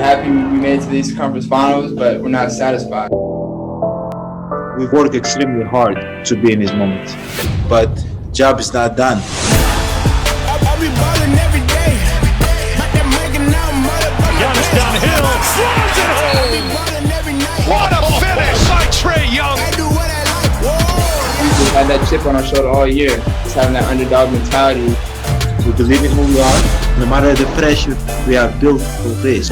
happy we made it to the Eastern Conference Finals, but we're not satisfied. We've worked extremely hard to be in this moment, but job is not done. Giannis downhill, slams it home. What a finish by Trae Young. We've had that chip on our shoulder all year, just having that underdog mentality. We believe in who we are. No matter the pressure, we are built for this.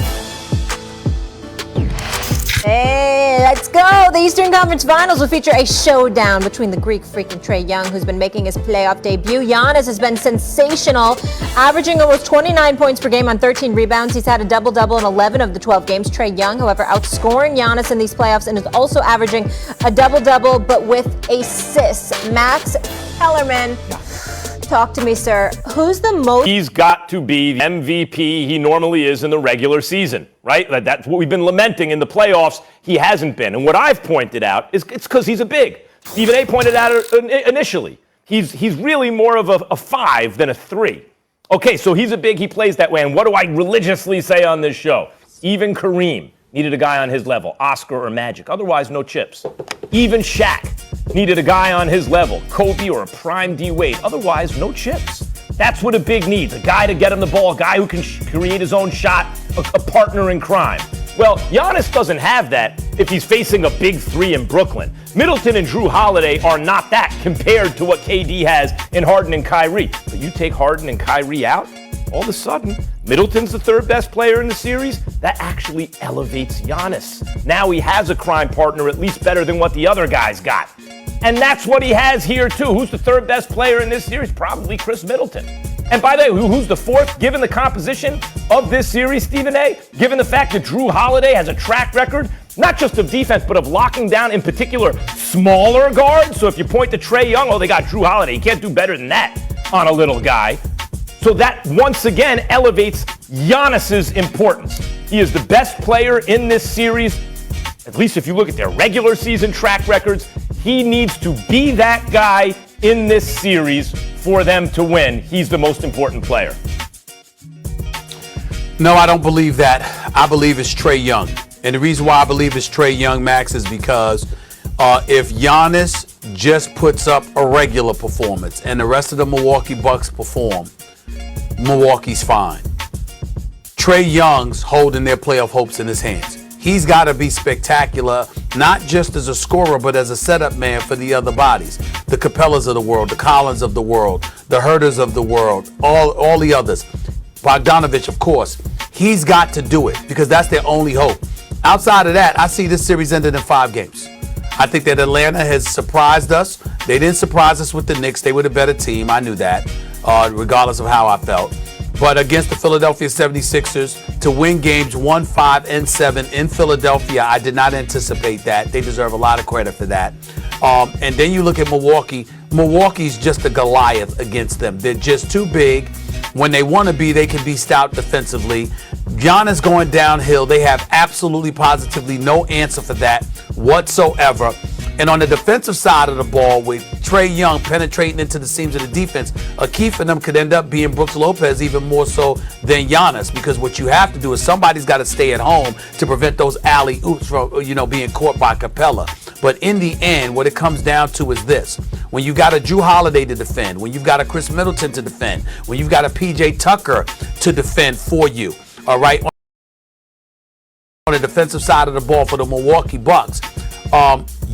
Hey, let's go! The Eastern Conference Finals will feature a showdown between the Greek freak and Trae Young, who's been making his playoff debut. Giannis has been sensational, averaging almost 29 points per game on 13 rebounds. He's had a double-double in 11 of the 12 games. Trae Young, however, outscoring Giannis in these playoffs and is also averaging a double-double, but with assists. Max Kellerman. Talk to me, sir. Who's the most... He's got to be the MVP he normally is in the regular season, right? That's what we've been lamenting in the playoffs. He hasn't been. And what I've pointed out is it's because he's a big. Stephen A. pointed out initially. He's really more of a 5 than a 3. Okay, so he's a big. He plays that way. And what do I religiously say on this show? Even Kareem needed a guy on his level, Oscar or Magic. Otherwise, no chips. Even Shaq needed a guy on his level, Kobe or a prime D Wade. Otherwise, no chips. That's what a big needs, a guy to get him the ball, a guy who can create his own shot, a partner in crime. Well, Giannis doesn't have that if he's facing a big 3 in Brooklyn. Middleton and Drew Holiday are not that compared to what KD has in Harden and Kyrie. But you take Harden and Kyrie out, all of a sudden, Middleton's the third best player in the series. That actually elevates Giannis. Now he has a crime partner at least better than what the other guys got. And that's what he has here, too. Who's the third best player in this series? Probably Chris Middleton. And by the way, who's the fourth? Given the composition of this series, Stephen A., given the fact that Drew Holiday has a track record, not just of defense, but of locking down, in particular, smaller guards. So if you point to Trae Young, oh, they got Drew Holiday. You can't do better than that on a little guy. So that, once again, elevates Giannis's importance. He is the best player in this series, at least if you look at their regular season track records. He needs to be that guy in this series for them to win. He's the most important player. No, I don't believe that. I believe it's Trae Young. And the reason why I believe it's Trae Young, Max, is because if Giannis just puts up a regular performance and the rest of the Milwaukee Bucks perform, Milwaukee's fine. Trae Young's holding their playoff hopes in his hands. He's got to be spectacular, not just as a scorer, but as a setup man for the other bodies. The Capellas of the world, the Collins of the world, the Herters of the world, all the others. Bogdanovich, of course. He's got to do it because that's their only hope. Outside of that, I see this series ended in 5 games. I think that Atlanta has surprised us. They didn't surprise us with the Knicks. They were the better team. I knew that, regardless of how I felt. But against the Philadelphia 76ers, to win games 1, 5, and 7 in Philadelphia, I did not anticipate that. They deserve a lot of credit for that. And then you look at Milwaukee. Milwaukee's just a Goliath against them. They're just too big. When they want to be, they can be stout defensively. Giannis going downhill. They have absolutely, positively no answer for that whatsoever. And on the defensive side of the ball, with Trae Young penetrating into the seams of the defense, a key for them could end up being Brooks Lopez even more so than Giannis, because what you have to do is somebody's got to stay at home to prevent those alley-oops from, being caught by Capella. But in the end, what it comes down to is this. When you got a Drew Holiday to defend, when you've got a Chris Middleton to defend, when you've got a P.J. Tucker to defend for you, all right, on the defensive side of the ball for the Milwaukee Bucks,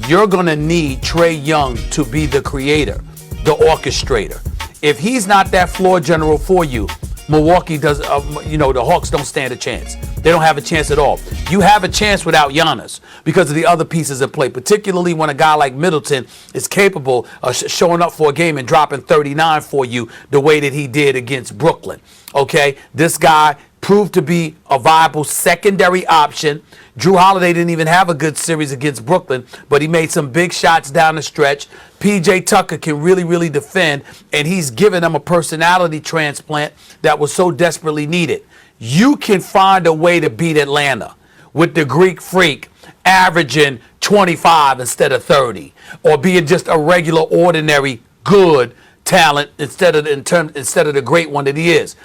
you're going to need Trae Young to be the creator, the orchestrator. If he's not that floor general for you, Milwaukee does, the Hawks don't stand a chance. They don't have a chance at all. You have a chance without Giannis because of the other pieces at play, particularly when a guy like Middleton is capable of showing up for a game and dropping 39 for you the way that he did against Brooklyn. Okay, this guy proved to be a viable secondary option. Drew Holiday didn't even have a good series against Brooklyn, but he made some big shots down the stretch. P.J. Tucker can really, really defend, and he's given them a personality transplant that was so desperately needed. You can find a way to beat Atlanta with the Greek freak averaging 25 instead of 30, or being just a regular, ordinary, good talent instead of the great one that he is.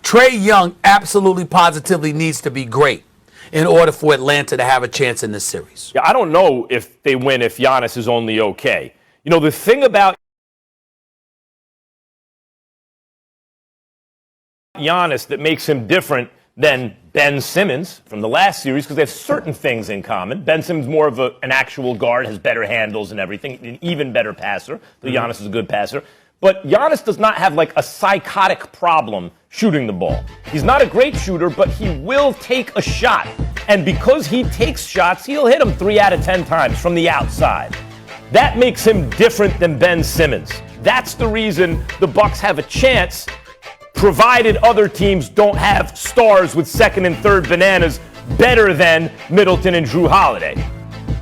Trae Young absolutely positively needs to be great. in order for Atlanta to have a chance in this series. Yeah, I don't know if they win if Giannis is only okay. You know, the thing about Giannis that makes him different than Ben Simmons from the last series, because they have certain things in common. Ben Simmons more of an actual guard, has better handles and everything, an even better passer. So Giannis is a good passer. But Giannis does not have like a psychotic problem shooting the ball. He's not a great shooter, but he will take a shot. And because he takes shots, he'll hit them 3 out of 10 times from the outside. That makes him different than Ben Simmons. That's the reason the Bucks have a chance, provided other teams don't have stars with second and third bananas better than Middleton and Drew Holiday.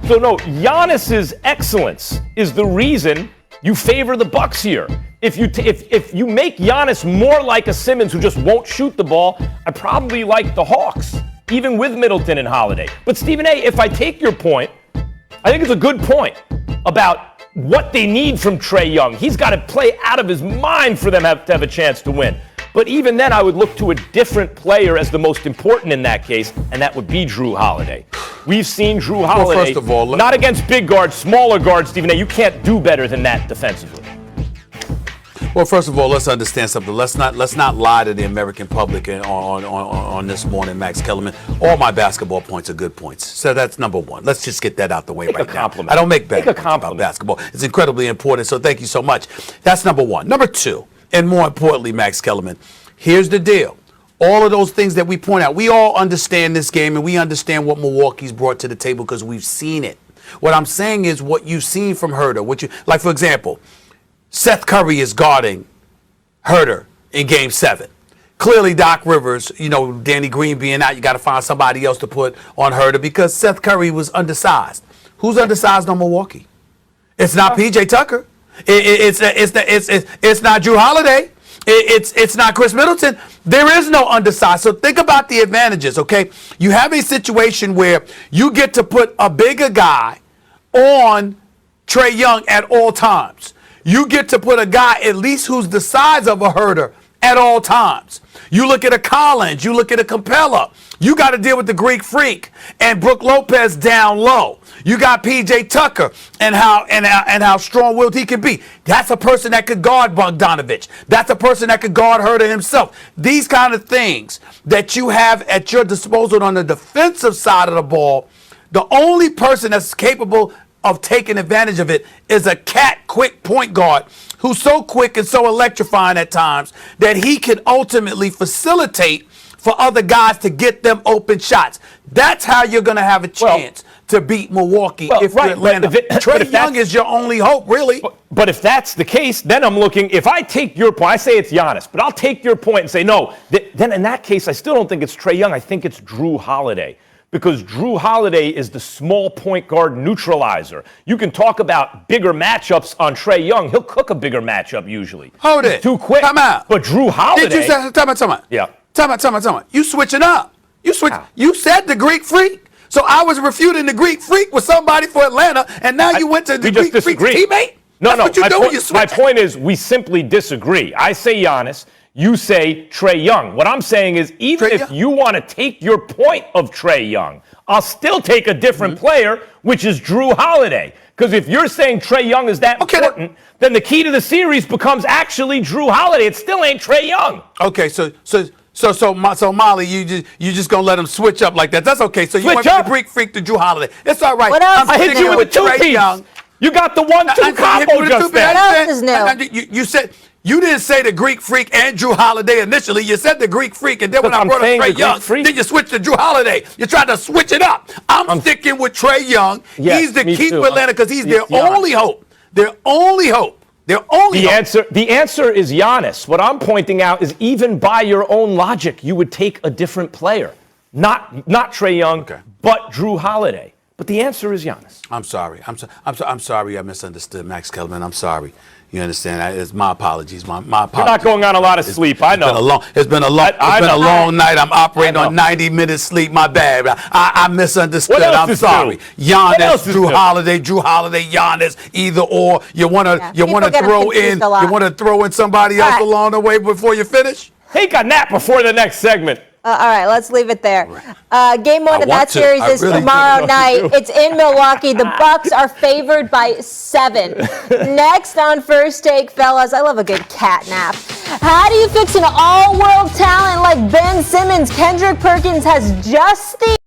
So no, Giannis's excellence is the reason you favor the Bucks here. If you make Giannis more like a Simmons who just won't shoot the ball, I probably like the Hawks, even with Middleton and Holiday. But Stephen A., if I take your point, I think it's a good point about what they need from Trae Young. He's got to play out of his mind for them to have a chance to win. But even then, I would look to a different player as the most important in that case, and that would be Drew Holiday. We've seen Drew Holiday, first of all, not against big guards, smaller guards, Stephen A. You can't do better than that defensively. Well, first of all, let's understand something. Let's not lie to the American public on this morning, Max Kellerman. All my basketball points are good points. So that's number one. Let's just get that out the way right now. I don't make bad points about basketball. It's incredibly important, so thank you so much. That's number one. Number two, and more importantly, Max Kellerman, here's the deal. All of those things that we point out, we all understand this game, and we understand what Milwaukee's brought to the table because we've seen it. What I'm saying is what you've seen from Herter. Like, for example, Seth Curry is guarding Herter in Game 7. Clearly, Doc Rivers, Danny Green being out, you got to find somebody else to put on Herter because Seth Curry was undersized. Who's undersized on Milwaukee? It's not P.J. Tucker. It's not Drew Holiday. It's not Chris Middleton. There is no undersized. So think about the advantages, okay? You have a situation where you get to put a bigger guy on Trae Young at all times. You get to put a guy at least who's the size of a Herter at all times. You look at a Collins, you look at a Capella. You got to deal with the Greek Freak and Brook Lopez down low. You got P.J. Tucker and how strong-willed he can be. That's a person that could guard Bogdanovich. That's a person that could guard Herter himself. These kind of things that you have at your disposal on the defensive side of the ball, the only person that's capable of taking advantage of it is a quick point guard who's so quick and so electrifying at times that he can ultimately facilitate for other guys to get them open shots. That's how you're going to have a chance to beat Milwaukee if you're Atlanta. Trae Young is your only hope, really. But if that's the case, then I'm looking, if I take your point, I say it's Giannis, but I'll take your point and say no. Then in that case, I still don't think it's Trae Young. I think it's Drew Holiday. Because Drew Holiday is the small point guard neutralizer. You can talk about bigger matchups on Trae Young. He'll cook a bigger matchup usually. Hold it. Too quick. Time out. But Drew Holiday. Did you say, time out. Yeah. Time out. You switching up. You said the Greek Freak. So I was refuting the Greek Freak with somebody for Atlanta, and now you went to the Greek Freak's teammate? No. What you doing? My point is we simply disagree. I say Giannis. You say Trae Young. What I'm saying is even if you want to take your point of Trae Young, I'll still take a different player, which is Drew Holiday. Because if you're saying Trae Young is that important, then the key to the series becomes actually Drew Holiday. It still ain't Trae Young. Okay, so Molly, you just gonna let him switch up like that? That's okay. So you went from the Greek Freak to Drew Holiday. It's all right. What else? I hit you with the 2-piece. You got the 1-2 combo just there. What else is new? You said. You didn't say the Greek Freak and Drew Holiday initially. You said the Greek Freak, and then when I brought up Trae Young, then you switched to Drew Holiday. You tried to switch it up. I'm sticking with Trae Young. Yes, he's the key to Atlanta because he's their only hope. Their only hope. The answer is Giannis. What I'm pointing out is even by your own logic, you would take a different player. Not Trae Young, but Drew Holiday. But the answer is Giannis. I'm sorry. I'm sorry I misunderstood, Max Kellerman. I'm sorry. You understand? It's my apologies. My apologies. You're not going on a lot of sleep. I know. It's been a long night. I'm operating on 90 minutes sleep. My bad. I misunderstood. I'm sorry. Giannis, Drew Holiday, Giannis, either or. You want to throw in somebody else along the way before you finish? Take a nap before the next segment. All right, let's leave it there. Game one I of that want to. series I is really do. tomorrow night. It's in Milwaukee. The Bucks are favored by 7. Next on First Take, fellas, I love a good cat nap. How do you fix an all-world talent like Ben Simmons? Kendrick Perkins has just the